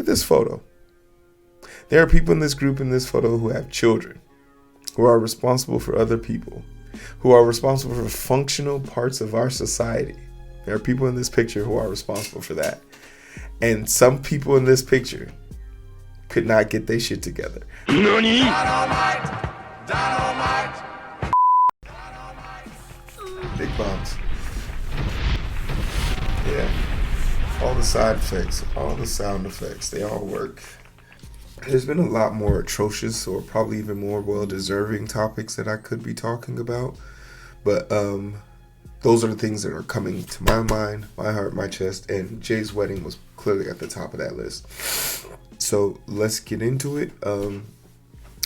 at this photo. There are people in this group in this photo who have children, who are responsible for other people, who are responsible for functional parts of our society. There are people in this picture who are responsible for that. And some people in this picture could not get their shit together. NANI? Dynamite! Dynamite! Big bombs. Yeah. All the side effects, all the sound effects, they all work. There's been a lot more atrocious or probably even more well-deserving topics that I could be talking about. But those are the things that are coming to my mind, my heart, my chest, and Jay's wedding was clearly at the top of that list. So let's get into it.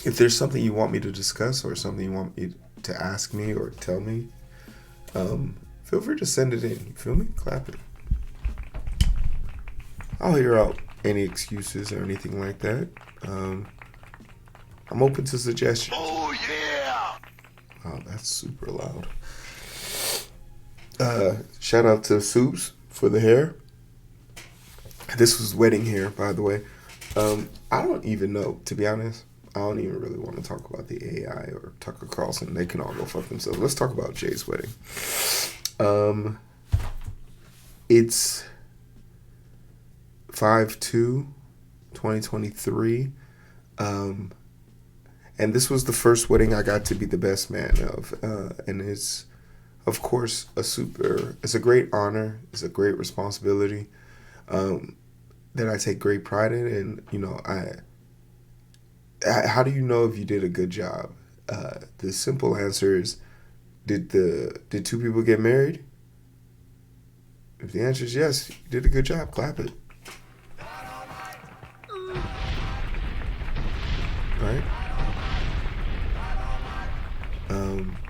If there's something you want me to discuss or something you want me to ask me or tell me, feel free to send it in. You feel me? Clap it. I'll hear out any excuses or anything like that. I'm open to suggestions. Oh, yeah! Oh, that's super loud. Shout out to Soups for the hair. This was wedding hair, by the way. I don't even know, to be honest. I don't even really want to talk about the AI or Tucker Carlson. They can all go fuck themselves. Let's talk about Jay's wedding. It's 5/2/2023. And this was the first wedding I got to be the best man of. And it's, of course, it's a great honor. It's a great responsibility that I take great pride in. And, you know, how do you know if you did a good job? The simple answer is, did two people get married? If the answer is yes, you did a good job. Clap it. Right?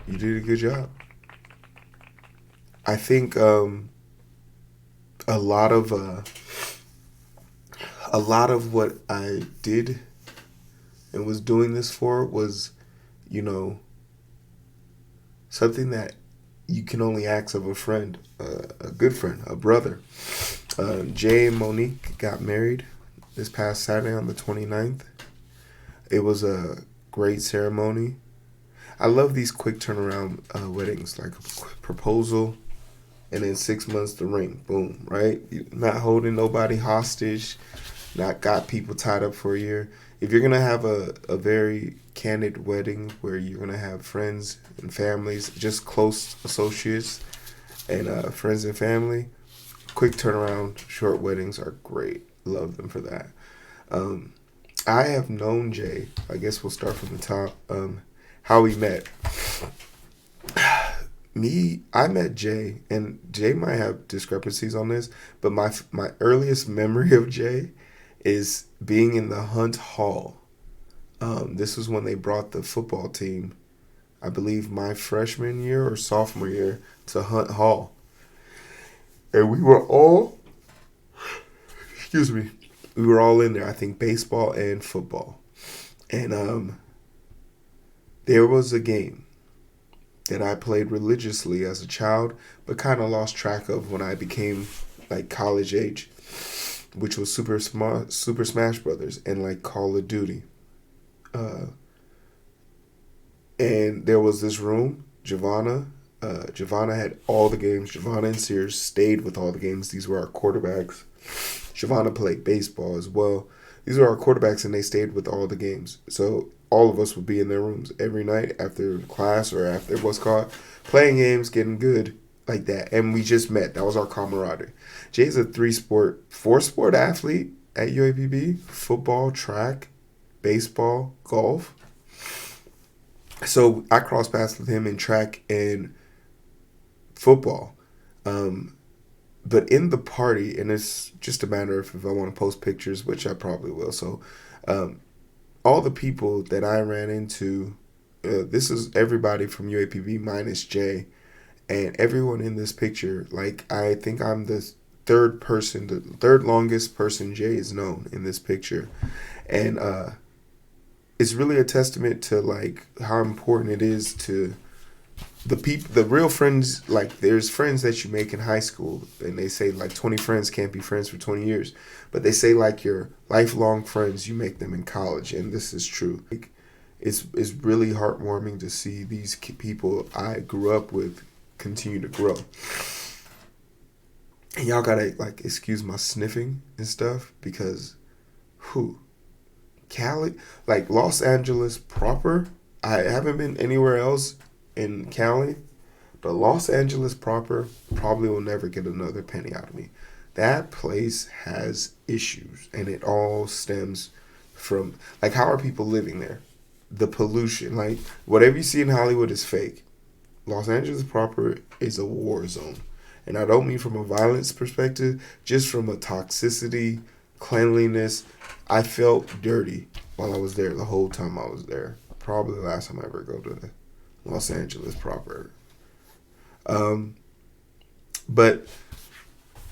You did a good job. I think a lot of what I did and was doing this for was, you know, something that you can only ask of a friend, a good friend, a brother. Jay and Monique got married this past Saturday on the 29th. It was a great ceremony. I love these quick turnaround weddings, like a quick proposal, and then 6 months the ring. Boom, right? You're not holding nobody hostage, not got people tied up for a year. If you're going to have a very candid wedding where you're going to have friends and families, just close associates and friends and family, quick turnaround, short weddings are great. Love them for that. I have known Jay. I guess we'll start from the top. How we met. I met Jay, and Jay might have discrepancies on this, but my earliest memory of Jay is being in the Hunt Hall. This was when they brought the football team, I believe my freshman year or sophomore year, to Hunt Hall. And we were all in there, I think baseball and football. And there was a game that I played religiously as a child, but kind of lost track of when I became like college age, which was Super Smash Brothers and like Call of Duty. And there was this room, Giovanna had all the games. Giovanna and Sears stayed with all the games. These were our quarterbacks. Giovanna played baseball as well. These were our quarterbacks, and they stayed with all the games. So all of us would be in their rooms every night after class or after what's called playing games, getting good like that. And we just met. That was our camaraderie. Jay's a 4-sport athlete at UAPB: football, track, baseball, golf. So I crossed paths with him in track and football. But in the party, and it's just a matter of if I want to post pictures, which I probably will. So all the people that I ran into, this is everybody from UAPB minus Jay. And everyone in this picture, like I think I'm the third longest person Jay is known in this picture. And it's really a testament to like how important it is to the real friends, like there's friends that you make in high school, and they say like 20 friends can't be friends for 20 years, but they say like your lifelong friends you make them in college, and this is true. Like, it's really heartwarming to see these people I grew up with continue to grow. And y'all gotta like excuse my sniffing and stuff because who Cali, like Los Angeles proper. I haven't been anywhere else in Cali, but Los Angeles proper probably will never get another penny out of me. That place has issues, and it all stems from like how are people living there? The pollution, like whatever you see in Hollywood is fake. Los Angeles proper is a war zone. And I don't mean from a violence perspective, just from a toxicity, cleanliness. I felt dirty while I was there the whole time I was there. Probably the last time I ever go to Los Angeles proper. Um, but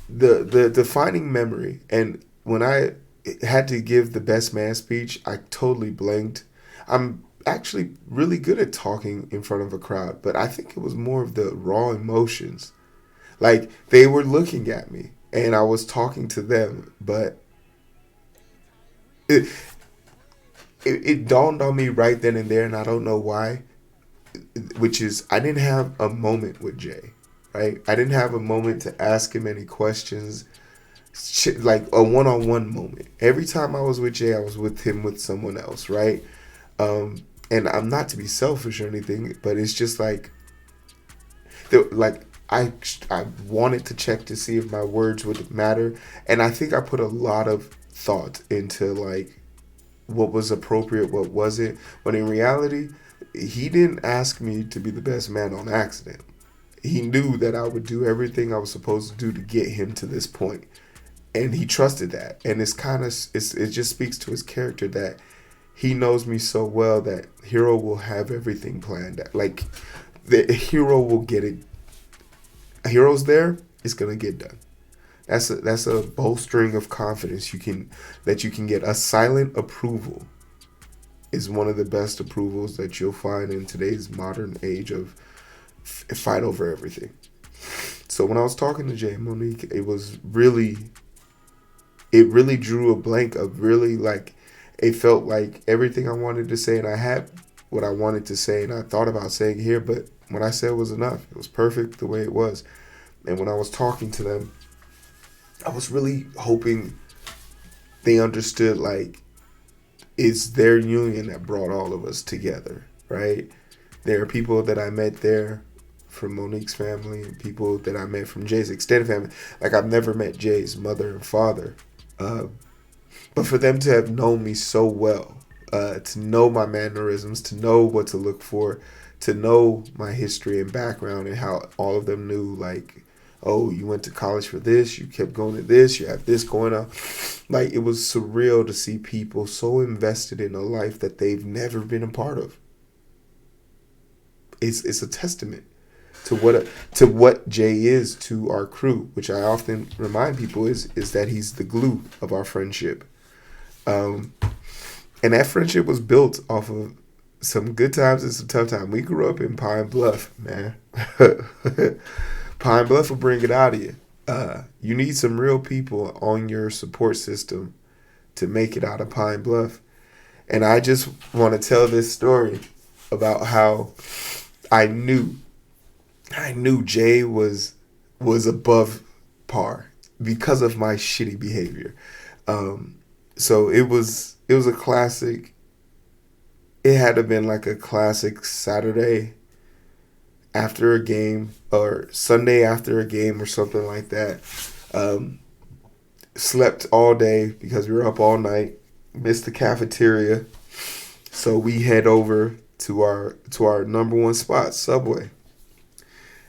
the defining memory, and when I had to give the best man speech, I totally blanked. I'm actually really good at talking in front of a crowd, but I think it was more of the raw emotions. Like they were looking at me and I was talking to them, but it, it dawned on me right then and there, and I don't know why, which is I didn't have a moment with Jay, right? I didn't have a moment to ask him any questions, like a one-on-one moment. Every time I was with Jay, I was with him with someone else, right? And I'm not to be selfish or anything, but it's just like, like I wanted to check to see if my words would matter, and I think I put a lot of thought into like what was appropriate, what wasn't. But in reality, he didn't ask me to be the best man on accident. He knew that I would do everything I was supposed to do to get him to this point, and he trusted that. And it just speaks to his character that he knows me so well that Hero will have everything planned. Like the Hero will get it. Hero's there, it's gonna get done. That's a bolstering of confidence you can get. A silent approval is one of the best approvals that you'll find in today's modern age of fight over everything. So when I was talking to Jay and Monique, it really drew a blank of really like, it felt like everything I wanted to say, and I had what I wanted to say, and I thought about saying here, but what I said was enough. It was perfect the way it was. And when I was talking to them, I was really hoping they understood like it's their union that brought all of us together, right? There are people that I met there from Monique's family, and people that I met from Jay's extended family. Like I've never met Jay's mother and father, but for them to have known me so well, to know my mannerisms, to know what to look for, to know my history and background, and how all of them knew like, oh, you went to college for this, you kept going to this, you have this going on. Like it was surreal to see people so invested in a life that they've never been a part of. It's a testament to what Jay is to our crew, which I often remind people is that he's the glue of our friendship. And that friendship was built off of some good times and some tough times. We grew up in Pine Bluff, man. Pine Bluff will bring it out of you. You need some real people on your support system to make it out of Pine Bluff. And I just want to tell this story about how I knew Jay was above par because of my shitty behavior. So it was a classic. It had to have been like a classic Saturday after a game or Sunday after a game or something like that. Slept all day because we were up all night. Missed the cafeteria, so we head over to our number one spot, Subway.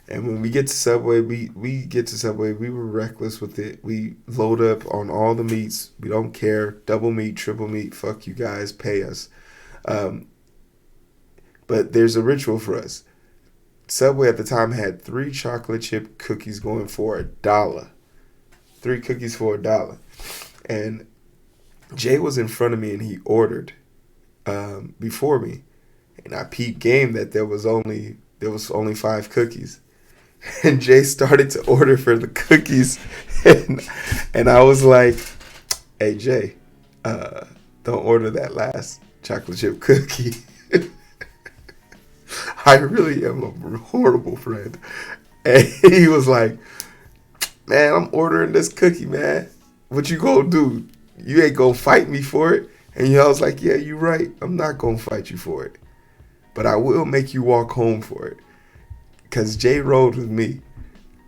And when we get to Subway, we were reckless with it. We load up on all the meats. We don't care. Double meat, triple meat. Fuck you guys. Pay us. But there's a ritual for us. Subway at the time had 3 chocolate chip cookies going for $1. 3 cookies for $1. And Jay was in front of me and he ordered before me. And I peeped game that there was only there was only 5 cookies. And Jay started to order for the cookies. And, and I was like, hey, Jay, don't order that last chocolate chip cookie. I really am a horrible friend. And he was like, man, I'm ordering this cookie, man. What you gonna do? You ain't gonna fight me for it? And I was like, yeah, you're right. I'm not gonna fight you for it. But I will make you walk home for it. Because Jay rode with me.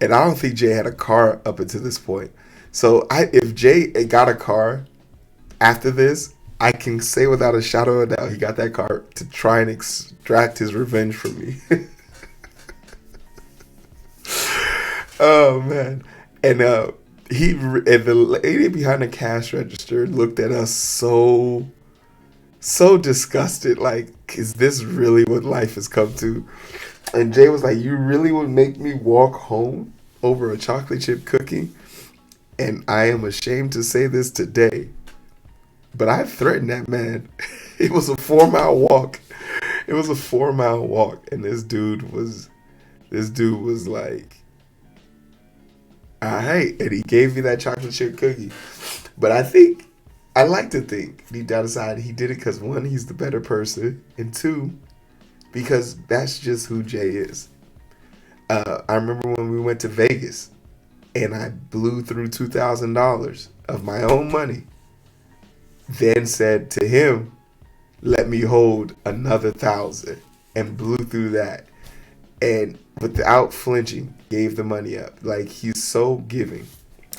And I don't think Jay had a car up until this point. So if Jay got a car after this, I can say without a shadow of a doubt he got that car to try and extract his revenge from me. Oh man. And the lady behind the cash register looked at us so disgusted, like, is this really what life has come to? And Jay was like, you really would make me walk home over a chocolate chip cookie? And I am ashamed to say this today, but I threatened that man. It was a 4-mile walk. It was a 4-mile walk. And this dude was like, all right. And he gave me that chocolate chip cookie. But I like to think deep down inside he did it because, one, he's the better person, and two, because that's just who Jay is. I remember when we went to Vegas and I blew through $2,000 of my own money, then said to him, let me hold another 1,000, and blew through that. And without flinching, gave the money up. Like, he's so giving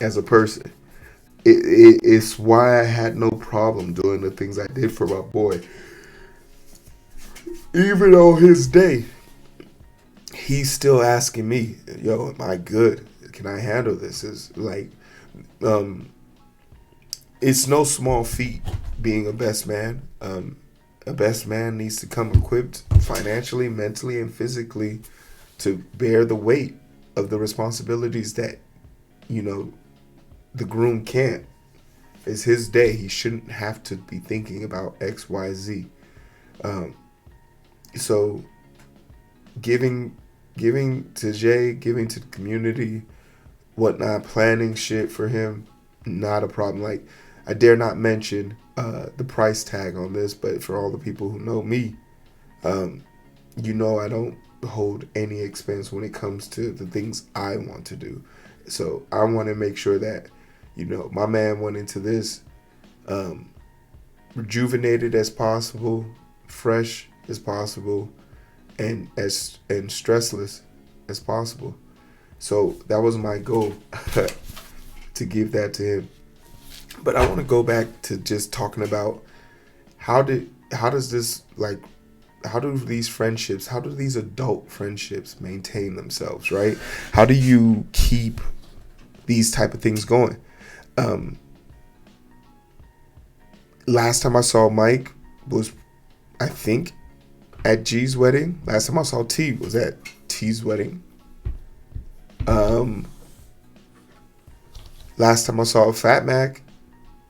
as a person. It's why I had no problem doing the things I did for my boy. Even on his day, he's still asking me, yo, am I good? Can I handle this? It's like, it's no small feat being a best man. A best man needs to come equipped financially, mentally, and physically to bear the weight of the responsibilities that, the groom can't. It's his day. He shouldn't have to be thinking about X, Y, Z. So giving to Jay, giving to the community, whatnot, planning shit for him, not a problem. Like, I dare not mention the price tag on this, but for all the people who know me, I don't hold any expense when it comes to the things I want to do. So I want to make sure that, my man went into this rejuvenated as possible, fresh as possible, and stressless as possible. So that was my goal, to give that to him. But I want to go back to just talking about how do these adult friendships maintain themselves, right? How do you keep these type of things going? Last time I saw Mike was, I think, at G's wedding. Last time I saw T was at T's wedding. Last time I saw Fat Mac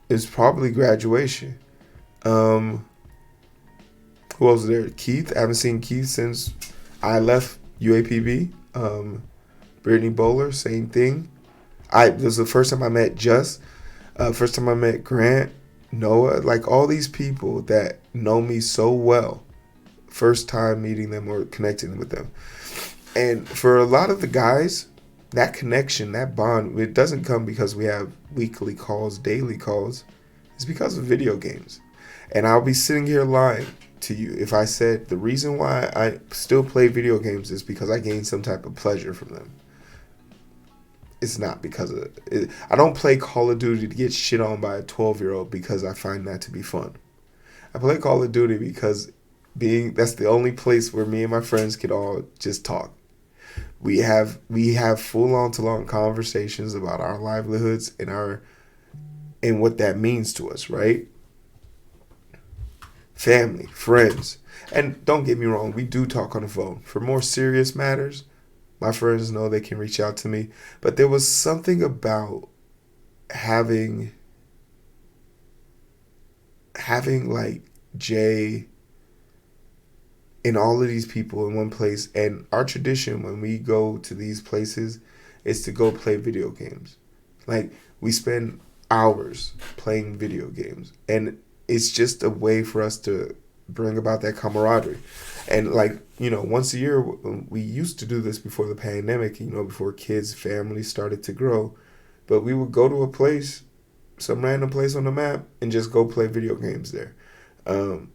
is probably graduation. Who else was there? Keith. I haven't seen Keith since I left UAPB. Brittany Bowler, same thing. This was the first time I met first time I met Grant, Noah, like all these people that know me so well. First time meeting them or connecting with them. And for a lot of the guys, that connection, that bond, it doesn't come because we have weekly calls, daily calls. It's because of video games. And I'll be sitting here lying to you if I said the reason why I still play video games is because I gain some type of pleasure from them. It's not because of it. I don't play Call of Duty to get shit on by a 12-year-old because I find that to be fun. I play Call of Duty because that's the only place where me and my friends could all just talk. We have full on to long conversations about our livelihoods and what that means to us, right? Family, friends. And don't get me wrong, we do talk on the phone. For more serious matters, my friends know they can reach out to me. But there was something about having like Jay and all of these people in one place. And our tradition when we go to these places is to go play video games. Like, we spend hours playing video games, and it's just a way for us to bring about that camaraderie. And like, once a year, we used to do this before the pandemic, before kids, families started to grow. But we would go to a place, some random place on the map, and just go play video games there. And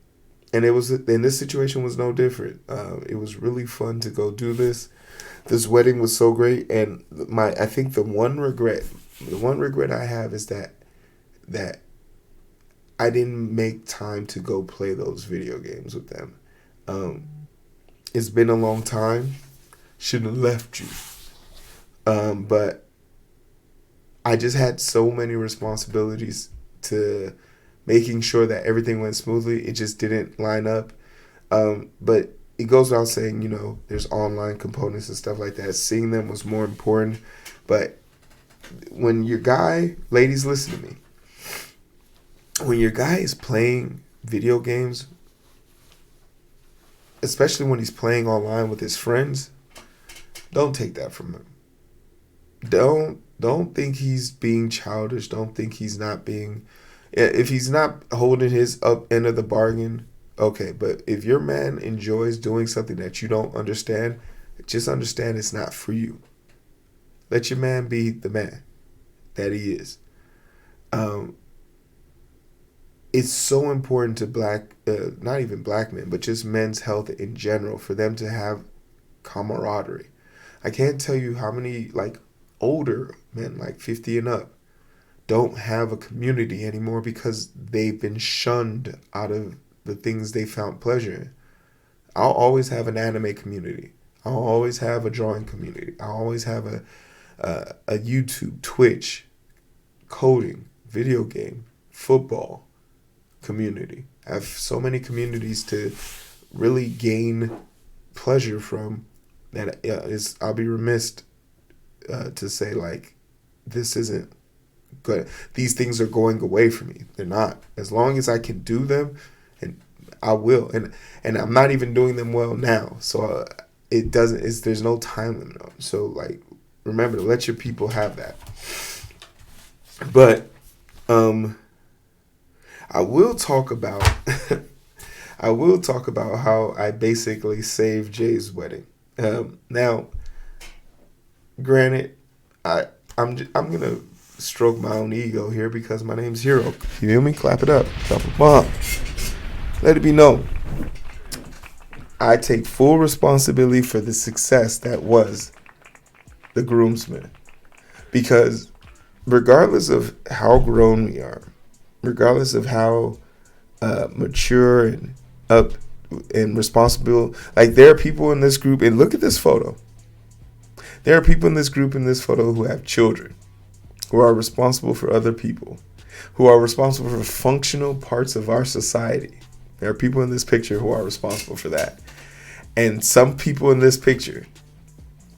this situation was no different. It was really fun to go do this. This wedding was so great, and I think the one regret I have is that I didn't make time to go play those video games with them. It's been a long time. Shouldn't have left you. But I just had so many responsibilities to making sure that everything went smoothly. It just didn't line up. But it goes without saying, there's online components and stuff like that. Seeing them was more important. But when your guy, ladies, listen to me. When your guy is playing video games, especially when he's playing online with his friends, don't take that from him. Don't think he's being childish. Don't think he's not being. If he's not holding his up end of the bargain, okay. But if your man enjoys doing something that you don't understand, just understand it's not for you. Let your man be the man that he is. It's so important to not even black men, but just men's health in general, for them to have camaraderie. I can't tell you how many older men, 50 and up, don't have a community anymore because they've been shunned out of the things they found pleasure in. I'll always have an anime community. I'll always have a drawing community. I'll always have a YouTube, Twitch, coding, video game, football community. I have so many communities to really gain pleasure from that. I'll be remiss to say this isn't good. These things are going away from me. They're not. As long as I can do them, and I will. And I'm not even doing them well now. So there's no time limit on. So remember to let your people have that. But I will talk about how I basically saved Jay's wedding. Now, granted, I'm gonna stroke my own ego here because my name's Hero. You feel me? Clap it up. Drop a bomb. Let it be known, I take full responsibility for the success that was the groomsmen. Because regardless of how grown we are, regardless of how mature and up and responsible, there are people in this group, and look at this photo. There are people in this group, in this photo, who have children, who are responsible for other people, who are responsible for functional parts of our society. There are people in this picture who are responsible for that. And some people in this picture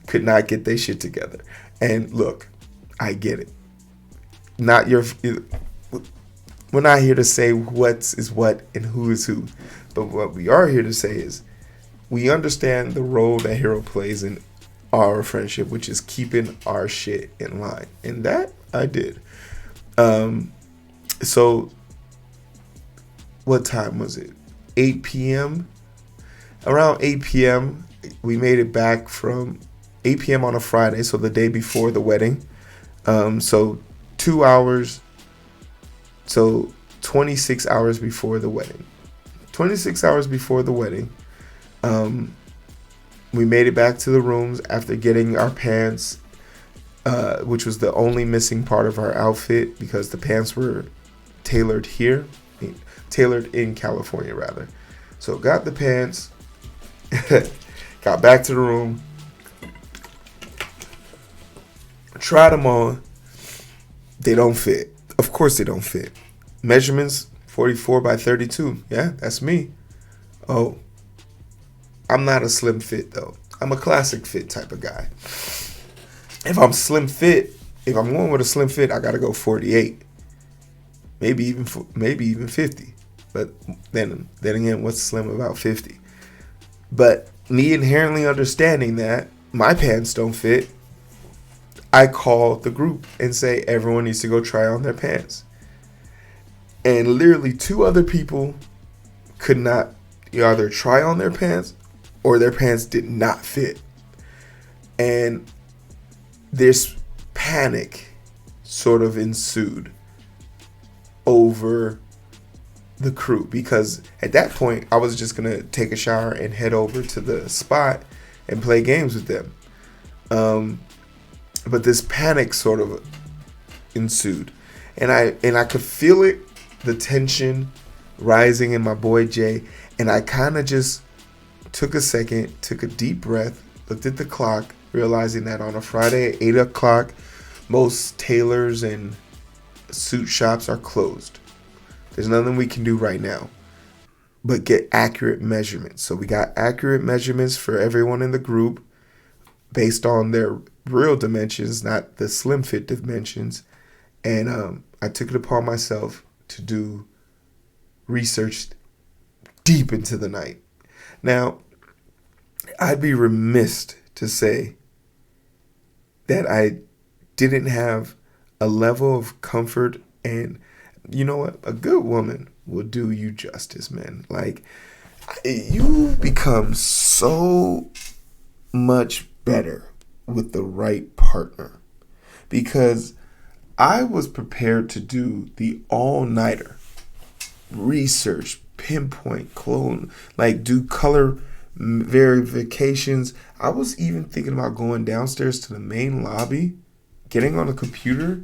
could not get their shit together. And look, I get it. We're not here to say what is what and who is who. But what we are here to say is we understand the role that Hero plays in our friendship, which is keeping our shit in line. And that I did. So what time was it? 8 p.m. Around 8 p.m. we made it back from 8 p.m. on a Friday, so the day before the wedding. So 2 hours. So 26 hours before the wedding. 26 hours before the wedding. We made it back to the rooms after getting our pants, which was the only missing part of our outfit because the pants were tailored in California rather. So got the pants, got back to the room, tried them on. They don't fit. Of course they don't fit. Measurements 44 by 32. Yeah, that's me. Oh, I'm not a slim fit though. I'm a classic fit type of guy. If I'm going with a slim fit, I gotta go 48. Maybe even 50. But then again, what's slim about 50? But me inherently understanding that my pants don't fit, I call the group and say everyone needs to go try on their pants. And literally two other people could not either try on their pants or their pants did not fit. And this panic sort of ensued over the crew, because at that point I was just gonna take a shower and head over to the spot and play games with them. But this panic sort of ensued, and I could feel it, the tension rising in my boy Jay, and I kind of just took a second, took a deep breath, looked at the clock, realizing that on a Friday at 8 o'clock, most tailors and suit shops are closed. There's nothing we can do right now but get accurate measurements. So we got accurate measurements for everyone in the group based on their real dimensions, not the slim fit dimensions. And I took it upon myself to do research deep into the night. Now, I'd be remiss to say that I didn't have a level of comfort, and you know what? A good woman will do you justice, man. Like, you become so much better with the right partner, because I was prepared to do the all-nighter research, pinpoint, clone, like do color verifications. I was even thinking about going downstairs to the main lobby, getting on a computer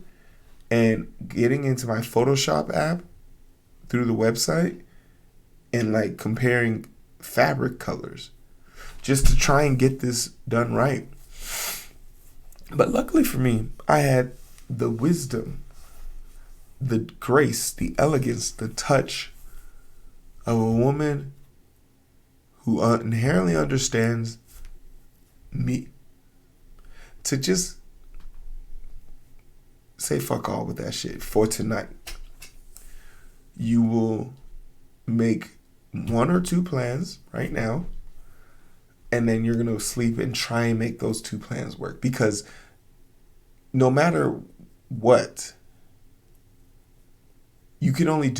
and getting into my Photoshop app through the website and like comparing fabric colors just to try and get this done right. But luckily for me, I had the wisdom, the grace, the elegance, the touch of a woman who inherently understands me to just say fuck all with that shit for tonight. You will make one or two plans right now, and then you're going to sleep and try and make those two plans work, because no matter what, you can only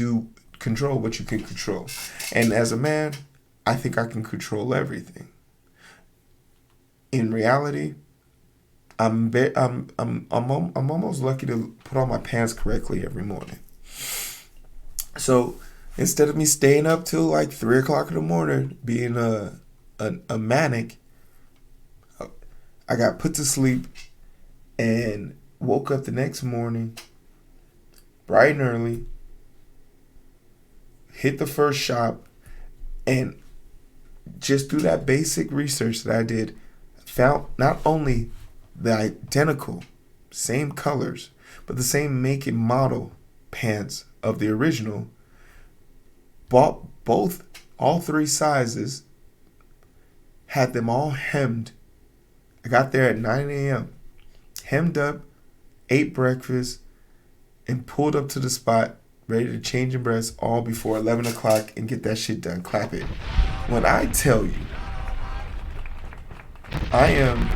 control what you can control. And as a man, I think I can control everything. In reality, I'm almost lucky to put on my pants correctly every morning. So instead of me staying up till like 3 o'clock in the morning being a manic, I got put to sleep and woke up the next morning bright and early, hit the first shop, and just through that basic research that I did, found not only the identical, same colors, but the same make and model pants of the original, bought all three sizes, had them all hemmed. I got there at 9 a.m., hemmed up, ate breakfast, and pulled up to the spot, ready to change and breast all before 11 o'clock and get that shit done. Clap it. When I tell you, I am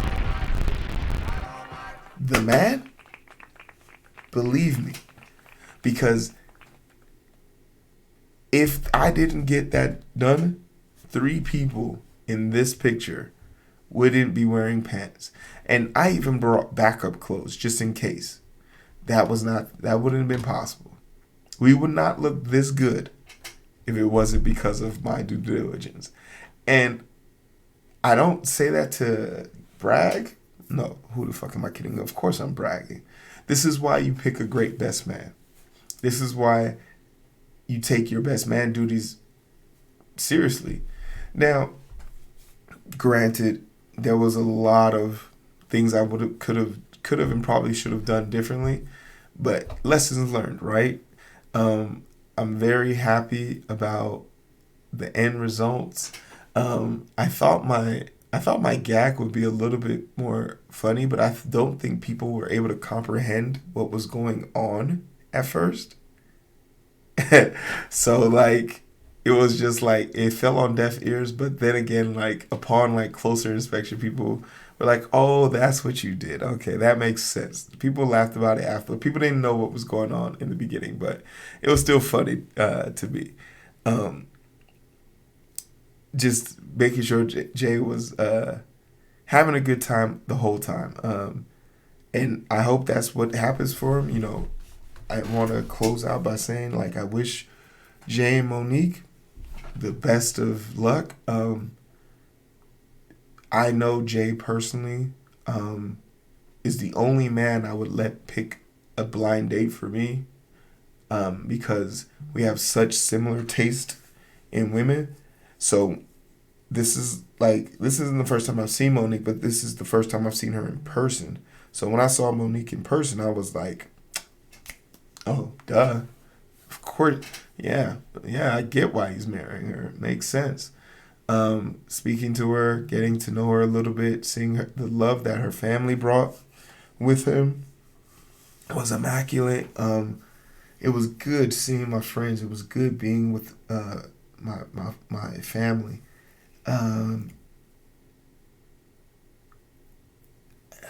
the man, believe me, because if I didn't get that done, 3 people in this picture wouldn't be wearing pants. And I even brought backup clothes just in case. That wouldn't have been possible. We would not look this good if it wasn't because of my due diligence. And I don't say that to brag. No, who the fuck am I kidding? Of course I'm bragging. This is why you pick a great best man. This is why you take your best man duties seriously. Now, granted, there was a lot of things I could have and probably should have done differently, but lessons learned, right? I'm very happy about the end results. I thought my gag would be a little bit more funny, but I don't think people were able to comprehend what was going on at first. So like, it was just like it fell on deaf ears. But then again, like upon like closer inspection, people were like, "Oh, that's what you did. Okay, that makes sense." People laughed about it after. People didn't know what was going on in the beginning, but it was still funny to me. Um, just making sure Jay was having a good time the whole time. And I hope that's what happens for him. I want to close out by saying, like, I wish Jay and Monique the best of luck. I know Jay personally is the only man I would let pick a blind date for me because we have such similar taste in women. So this isn't the first time I've seen Monique, but this is the first time I've seen her in person. So when I saw Monique in person, I was like, oh, duh. Of course, yeah, I get why he's marrying her. Makes sense. Speaking to her, getting to know her a little bit, seeing the love that her family brought with him was immaculate. It was good seeing my friends. It was good being with my family. Um,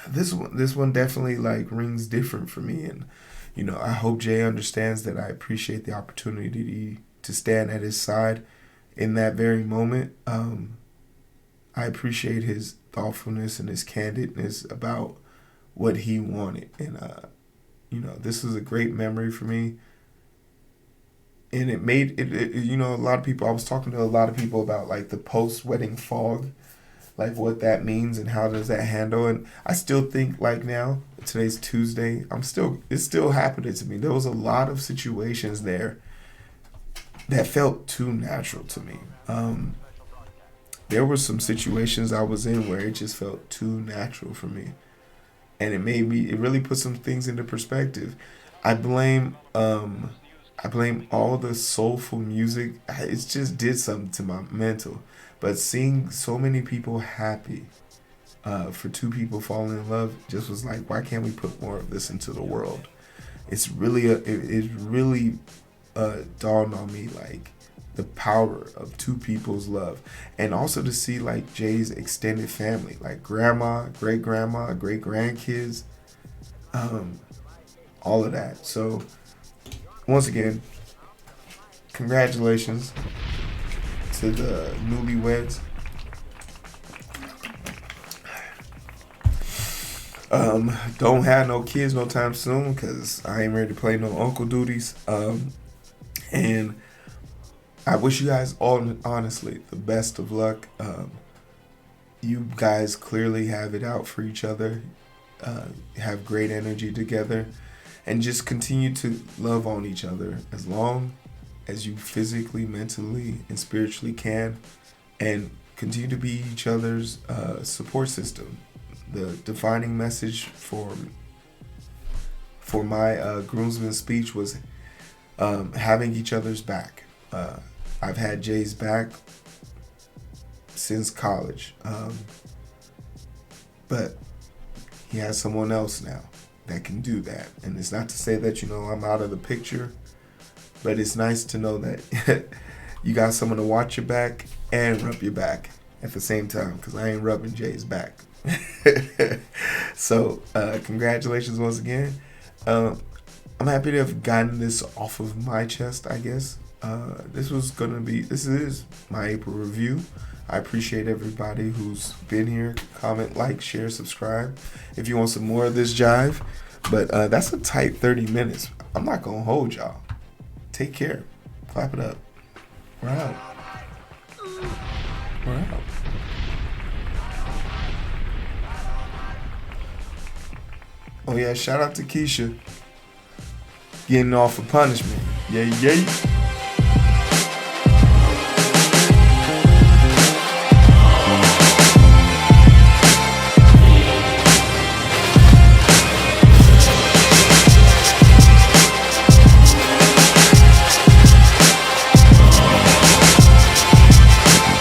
this one definitely like rings different for me, and I hope Jay understands that I appreciate the opportunity to stand at his side in that very moment. I appreciate his thoughtfulness and his candidness about what he wanted, and this is a great memory for me. And it made a lot of people. I was talking to a lot of people about like the post wedding fog, like what that means and how does that handle. And I still think like now, today's Tuesday, it's still happening to me. There was a lot of situations there that felt too natural to me. There were some situations I was in where it just felt too natural for me, and it really put some things into perspective. I blame I blame all the soulful music. It just did something to my mental. But seeing so many people happy for two people falling in love just was like, why can't we put more of this into the world? It really dawned on me like the power of two people's love, and also to see like Jay's extended family, like grandma, great grandkids, um, all of that. So once again, congratulations to the newlyweds. Don't have no kids no time soon because I ain't ready to play no uncle duties. And I wish you guys all, honestly, the best of luck. You guys clearly have it out for each other, have great energy together, and just continue to love on each other as long as you physically, mentally, and spiritually can, and continue to be each other's support system. The defining message for my groomsmen speech was having each other's back. I've had Jay's back since college, but he has someone else now that can do that. And it's not to say that I'm out of the picture, but it's nice to know that you got someone to watch your back and rub your back at the same time, because I ain't rubbing Jay's back. So congratulations once again. I'm happy to have gotten this off of my chest, I guess. This is my April review. I appreciate everybody who's been here. Comment, like, share, subscribe if you want some more of this jive. But that's a tight 30 minutes. I'm not going to hold y'all. Take care. Clap it up. We're out. We're out. Oh yeah, shout out to Keisha getting off of punishment. Yay, yay.